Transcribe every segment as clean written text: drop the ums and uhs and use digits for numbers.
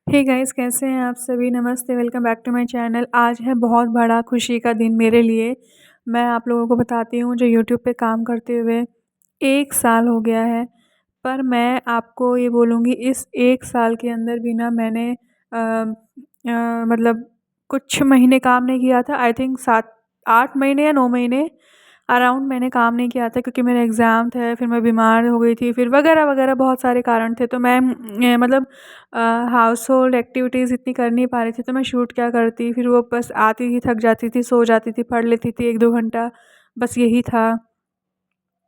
Hey guys, कैसे हैं आप सभी? नमस्ते, welcome back to my channel. आज है बहुत बड़ा खुशी का दिन मेरे लिए। मैं आप लोगों को बताती हूँ, जो यूट्यूब पे काम करते हुए 1 साल हो गया है। पर मैं आपको ये बोलूँगी, इस 1 साल के अंदर भी ना मैंने मतलब कुछ महीने काम नहीं किया था। आई थिंक 7-8 महीने या 9 महीने अराउंड मैंने काम नहीं किया था, क्योंकि मेरा एग्ज़ाम थे, फिर मैं बीमार हो गई थी, फिर वगैरह-वगैरह बहुत सारे कारण थे। तो मैं मतलब हाउस होल्ड एक्टिविटीज़ इतनी कर नहीं पा रही थी, तो मैं शूट क्या करती, फिर वो बस आती थी, थक जाती थी, सो जाती थी, पढ़ लेती थी 1-2 घंटा, बस यही था।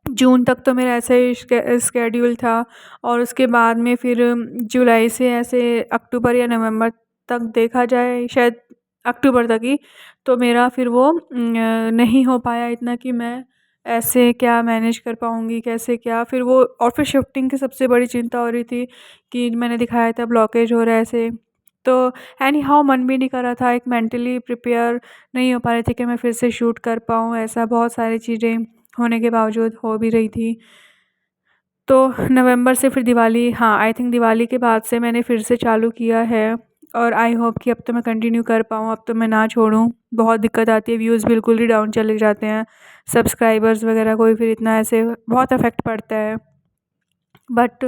जून तक तो मेरा ऐसा ही स्केड्यूल था, और उसके बाद में फिर जुलाई से ऐसे अक्टूबर या नवंबर तक, देखा जाए शायद अक्टूबर तक ही, तो मेरा फिर वो नहीं हो पाया इतना कि मैं ऐसे क्या मैनेज कर पाऊँगी, कैसे क्या? फिर वो, और फिर शिफ्टिंग की सबसे बड़ी चिंता हो रही थी कि मैंने दिखाया था ब्लॉकेज हो रहा है ऐसे। तो एनी हाउ मन भी नहीं कर रहा था, एक मेंटली प्रिपेयर नहीं हो पा रहे थे कि मैं फिर से शूट कर पाऊँ, ऐसा बहुत सारी चीज़ें होने के बावजूद हो भी रही थी। तो नवंबर से फिर दिवाली, हाँ, आई थिंक दिवाली के बाद से मैंने फिर से चालू किया है, और आई होप कि अब तो मैं कंटिन्यू कर पाऊँ, अब तो मैं ना छोड़ूँ। बहुत दिक्कत आती है, व्यूज़ बिल्कुल ही डाउन चले जाते हैं, सब्सक्राइबर्स वगैरह को भी फिर इतना ऐसे बहुत इफ़ेक्ट पड़ता है। बट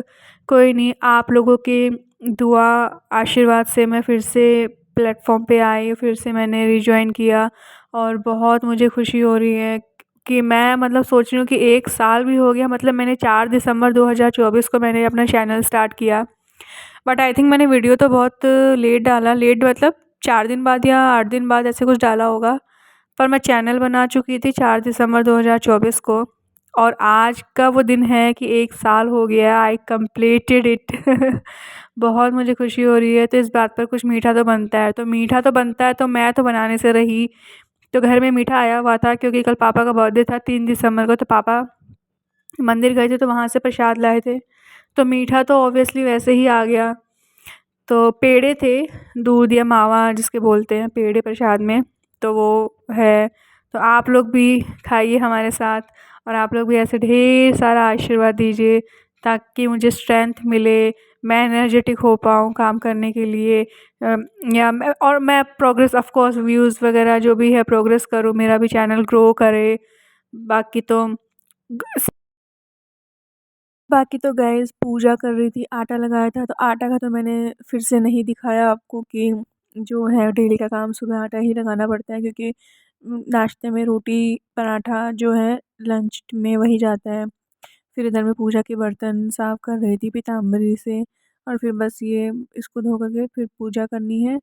कोई नहीं, आप लोगों की दुआ, आशीर्वाद से मैं फिर से प्लेटफ़ॉर्म पे आई, फिर से मैंने रिजॉइन किया, और बहुत मुझे खुशी हो रही है कि मैं मतलब सोच रही हूँ कि 1 साल भी हो गया। मतलब मैंने 4 दिसंबर 2024 को मैंने अपना चैनल स्टार्ट किया। बट आई थिंक मैंने वीडियो तो बहुत लेट डाला, लेट मतलब 4 दिन बाद या 8 दिन बाद ऐसे कुछ डाला होगा। पर मैं चैनल बना चुकी थी 4 दिसंबर 2024 को, और आज का वो दिन है कि 1 साल हो गया, आई कंप्लीटेड इट। बहुत मुझे खुशी हो रही है, तो इस बात पर कुछ मीठा तो बनता है, तो मीठा तो बनता है, तो मैं तो बनाने से रही। तो घर में मीठा आया हुआ था, क्योंकि कल पापा का बर्थडे था 3 दिसंबर को, तो पापा मंदिर गए थे, तो वहाँ से प्रसाद लाए थे। तो मीठा तो ऑब्वियसली वैसे ही आ गया। तो पेड़े थे, दूध या मावा जिसके बोलते हैं पेड़े प्रसाद में, तो वो है। तो आप लोग भी खाइए हमारे साथ, और आप लोग भी ऐसे ढेर सारा आशीर्वाद दीजिए, ताकि मुझे स्ट्रेंथ मिले, मैं एनर्जेटिक हो पाऊँ काम करने के लिए। मैं प्रोग्रेस, ऑफ कोर्स व्यूज़ वगैरह जो भी है प्रोग्रेस करूँ, मेरा भी चैनल ग्रो करे। बाकी तो बाकी तो गाइस, पूजा कर रही थी, आटा लगाया था, तो आटा का तो मैंने फिर से नहीं दिखाया आपको कि जो है डेली का काम सुबह आटा ही लगाना पड़ता है, क्योंकि नाश्ते में रोटी पराठा जो है, लंच में वही जाता है। फिर इधर मैं पूजा के बर्तन साफ़ कर रही थी पीताम्बरी से, और फिर बस ये इसको धो कर के फिर पूजा करनी है,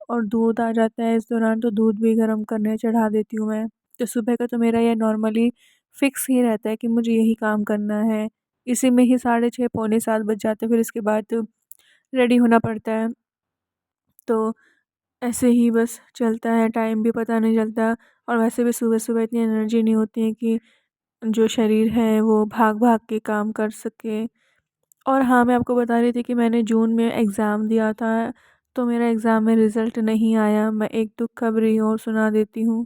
और दूध आ जाता है इस दौरान, तो दूध भी गर्म करने चढ़ा देती हूँ मैं। तो सुबह का तो मेरा ये नॉर्मली फ़िक्स ही रहता है कि मुझे यही काम करना है। इसी में ही साढ़े 6 पौने 7 बज जाते हैं, फिर इसके बाद तो रेडी होना पड़ता है। तो ऐसे ही बस चलता है, टाइम भी पता नहीं चलता, और वैसे भी सुबह-सुबह इतनी एनर्जी नहीं होती है कि जो शरीर है वो भाग-भाग के काम कर सके। और हाँ, मैं आपको बता रही थी कि मैंने जून में एग्ज़ाम दिया था, तो मेरा एग्ज़ाम में रिज़ल्ट नहीं आया। मैं एक दुःख खबरी और सुना देती हूँ।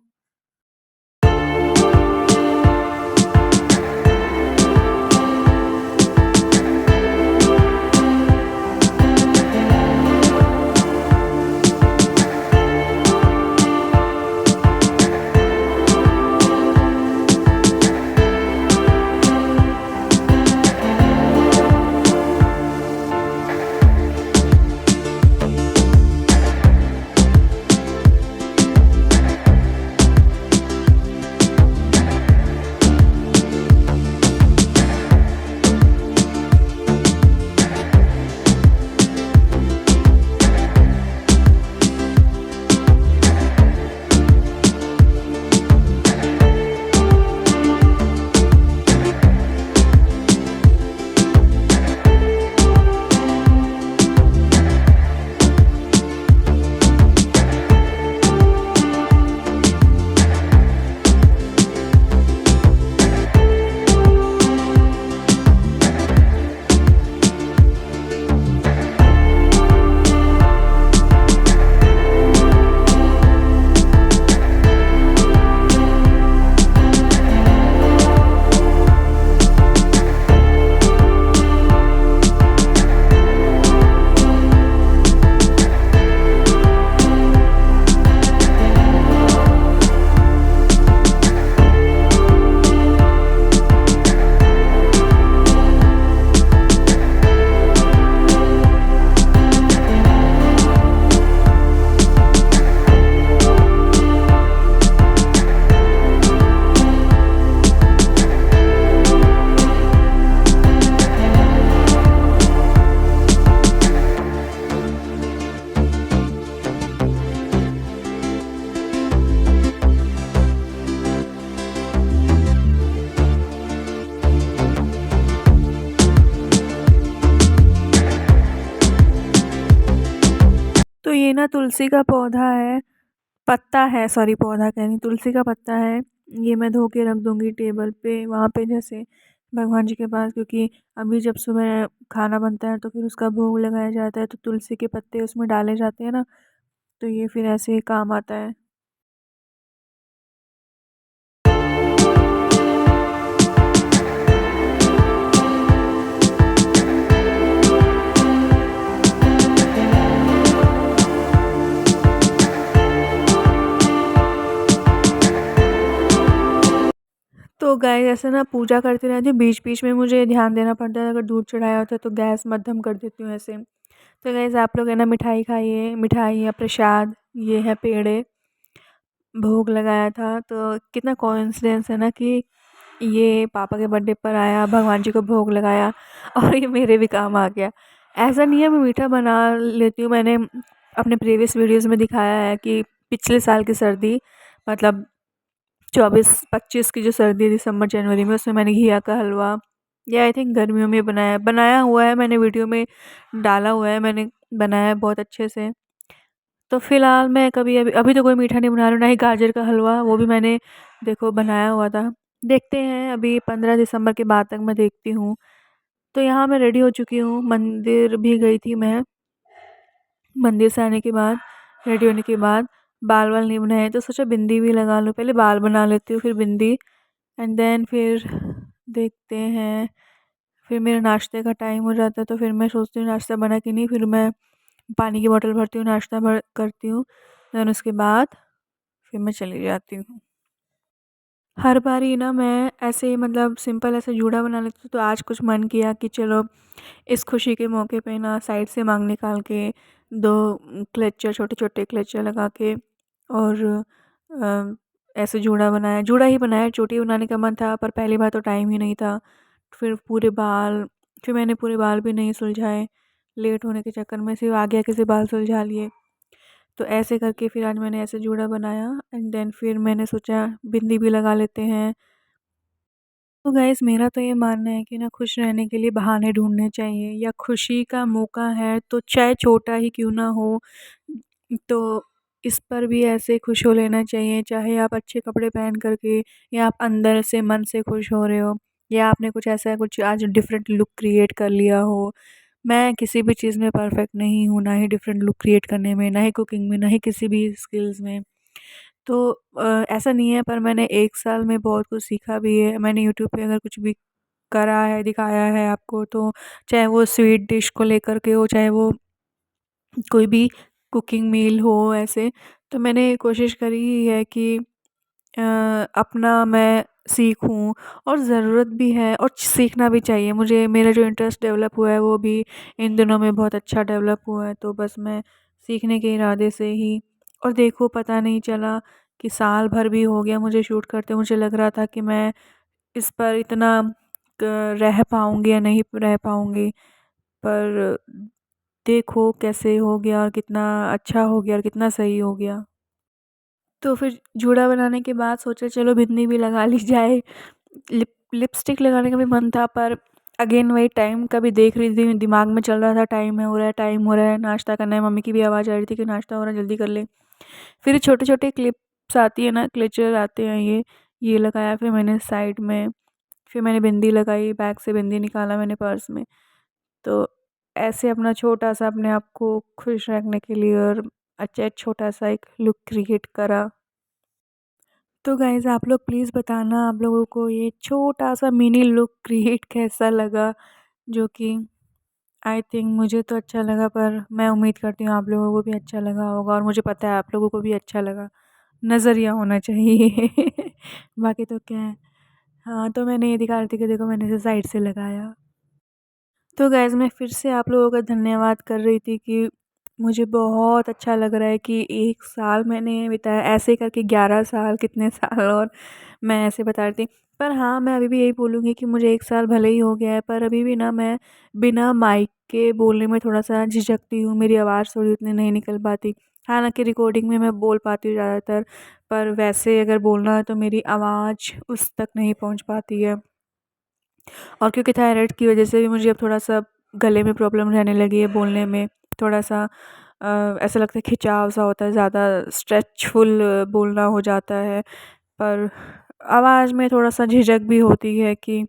तो ये ना तुलसी का पौधा है, पत्ता है, सॉरी पौधा कह रही, तुलसी का पत्ता है। ये मैं धो के रख दूँगी टेबल पे, वहाँ पे जैसे भगवान जी के पास, क्योंकि अभी जब सुबह खाना बनता है तो फिर उसका भोग लगाया जाता है, तो तुलसी के पत्ते उसमें डाले जाते हैं ना, तो ये फिर ऐसे ही काम आता है। तो गाइस ऐसे ना पूजा करती रहती हूँ, बीच-बीच में मुझे ध्यान देना पड़ता है, अगर दूध चढ़ाया होता है तो गैस मद्धम कर देती हूँ ऐसे। तो गाइस आप लोग है ना मिठाई खाइए, मिठाई या प्रसाद, ये है पेड़े, भोग लगाया था। तो कितना कोइंसिडेंस है ना कि ये पापा के बर्थडे पर आया, भगवान जी को भोग लगाया और ये मेरे भी काम आ गया। ऐसा नहीं है मैं मीठा बना लेती हूँ, मैंने अपने प्रीवियस वीडियोज़ में दिखाया है कि पिछले साल की सर्दी, मतलब 24-25 की जो सर्दी है दिसंबर जनवरी में, उसमें मैंने घिया का हलवा, ये आई थिंक गर्मियों में बनाया बनाया हुआ है, मैंने वीडियो में डाला हुआ है, मैंने बनाया है बहुत अच्छे से। तो फ़िलहाल मैं कभी अभी अभी तो कोई मीठा नहीं बना रही हूँ, ना ही गाजर का हलवा, वो भी मैंने देखो बनाया हुआ था। देखते हैं अभी 15 दिसंबर के बाद तक मैं देखती हूँ। तो यहाँ मैं रेडी हो चुकी हूँ, मंदिर भी गई थी मैं। मंदिर से आने के बाद, रेडी होने के बाद, बाल-वाल नहीं बनाए तो सोचा बिंदी भी लगा लूँ। पहले बाल बना लेती हूँ, फिर बिंदी, एंड देन फिर देखते हैं। फिर मेरा नाश्ते का टाइम हो जाता है, तो फिर मैं सोचती हूँ नाश्ता बना कि नहीं, फिर मैं पानी की बॉटल भरती हूँ, नाश्ता भर करती हूँ। देन उसके बाद फिर मैं चली जाती हूँ। हर बारी ना मैं ऐसे ही मतलब सिंपल ऐसे जूड़ा बना लेती हूँ, तो आज कुछ मन किया कि चलो इस खुशी के मौके पे ना साइड से मांग निकाल के 2 क्लचर, छोटे-छोटे क्लचर लगा के, और ऐसे जूड़ा बनाया। जूड़ा ही बनाया, चोटी बनाने का मन था पर पहली बार तो टाइम ही नहीं था। फिर मैंने पूरे बाल भी नहीं सुलझाए, लेट होने के चक्कर में सिर्फ़ आगे आगे से बाल सुलझा लिए। तो ऐसे करके फिर आज मैंने ऐसे जूड़ा बनाया, एंड देन फिर मैंने सोचा बिंदी भी लगा लेते हैं। तो गाइस मेरा तो ये मानना है कि ना खुश रहने के लिए बहाने ढूँढने चाहिए, या खुशी का मौका है तो चाहे छोटा ही क्यों ना हो, तो इस पर भी ऐसे खुश हो लेना चाहिए। चाहे आप अच्छे कपड़े पहन कर के, या आप अंदर से मन से खुश हो रहे हो, या आपने कुछ ऐसा कुछ आज डिफरेंट लुक क्रिएट कर लिया हो। मैं किसी भी चीज़ में परफेक्ट नहीं हूँ, ना ही डिफरेंट लुक क्रिएट करने में, ना ही कुकिंग में, ना ही किसी भी स्किल्स में। तो ऐसा नहीं है, पर मैंने 1 साल में बहुत कुछ सीखा भी है। मैंने यूट्यूब पे अगर कुछ भी करा है, दिखाया है आपको, तो चाहे वो स्वीट डिश को लेकर के हो, चाहे वो कोई भी कुकिंग मील हो ऐसे, तो मैंने कोशिश करी ही है कि अपना मैं सीखूँ, और ज़रूरत भी है और सीखना भी चाहिए। मुझे मेरा जो इंटरेस्ट डेवलप हुआ है वो भी इन दिनों में बहुत अच्छा डेवलप हुआ है, तो बस मैं सीखने के इरादे से ही, और देखो पता नहीं चला कि साल भर भी हो गया मुझे शूट करते। मुझे लग रहा था कि मैं इस पर इतना रह पाऊँगी या नहीं रह पाऊँगी, पर देखो कैसे हो गया और कितना अच्छा हो गया और कितना सही हो गया। तो फिर जूड़ा बनाने के बाद सोचा चलो बिंदी भी लगा ली जाए। लिपस्टिक लगाने का भी मन था, पर अगेन वही टाइम का भी देख रही थी, दिमाग में चल रहा था टाइम है, हो रहा है, टाइम हो रहा है, नाश्ता करना है। मम्मी की भी आवाज़ आ रही थी कि नाश्ता हो रहा है, जल्दी कर ले। फिर छोटे-छोटे क्लिप्स आती है ना, क्लेचर आते हैं ये लगाया फिर मैंने साइड में। फिर मैंने बिंदी लगाई, बैग से बिंदी निकाला मैंने पर्स में। तो ऐसे अपना छोटा-सा अपने आप को खुश रखने के लिए, और अच्छा छोटा-सा एक लुक क्रिएट करा। तो गाइज़ आप लोग प्लीज़ बताना आप लोगों को ये छोटा-सा मिनी लुक क्रिएट कैसा लगा? जो कि आई थिंक मुझे तो अच्छा लगा, पर मैं उम्मीद करती हूँ आप लोगों को भी अच्छा लगा होगा, और मुझे पता है आप लोगों को भी अच्छा लगा। नज़रिया होना चाहिए। बाकी तो क्या है। हाँ, तो मैंने ये दिखा रही थी कि देखो मैंने इसे साइड से लगाया। तो गाइज़ मैं फिर से आप लोगों का धन्यवाद कर रही थी कि मुझे बहुत अच्छा लग रहा है कि 1 साल मैंने बिताया ऐसे करके, 11 साल कितने साल, और मैं ऐसे बता रही थी। पर हाँ, मैं अभी भी यही बोलूँगी कि मुझे 1 साल भले ही हो गया है, पर अभी भी ना मैं बिना माइक के बोलने में थोड़ा-सा झिझकती हूँ, मेरी आवाज़ थोड़ी उतनी नहीं निकल पाती। हालाँकि रिकॉर्डिंग में मैं बोल पाती हूँ ज़्यादातर, पर वैसे अगर बोलना है तो मेरी आवाज़ उस तक नहीं पहुँच पाती है। और क्योंकि थायराइड की वजह से भी मुझे अब थोड़ा-सा गले में प्रॉब्लम रहने लगी है, बोलने में थोड़ा-सा ऐसा लगता है खिंचाव सा होता है, ज़्यादा स्ट्रेचफुल बोलना हो जाता है। पर आवाज़ में थोड़ा-सा झिझक भी होती है कि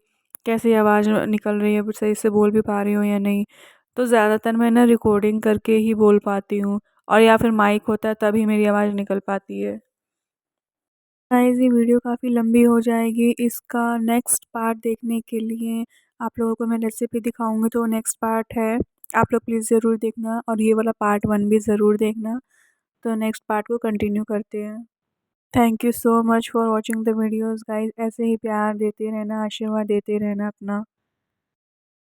कैसी आवाज़ निकल रही है, सही से बोल भी पा रही हूँ या नहीं। तो ज़्यादातर मैं ना रिकॉर्डिंग करके ही बोल पाती हूँ, और या फिर माइक होता है तभी मेरी आवाज़ निकल पाती है। गाइस, ये वीडियो काफ़ी लंबी हो जाएगी। इसका नेक्स्ट पार्ट देखने के लिए आप लोगों को मैं रेसिपी दिखाऊँगी, तो नेक्स्ट पार्ट है। आप लोग प्लीज़ ज़रूर देखना, और ये वाला पार्ट 1 भी ज़रूर देखना। तो नेक्स्ट पार्ट को कंटिन्यू करते हैं। Thank you so much for watching the videos guys. ऐसे ही प्यार देते रहना, आशीर्वाद देते रहना अपना।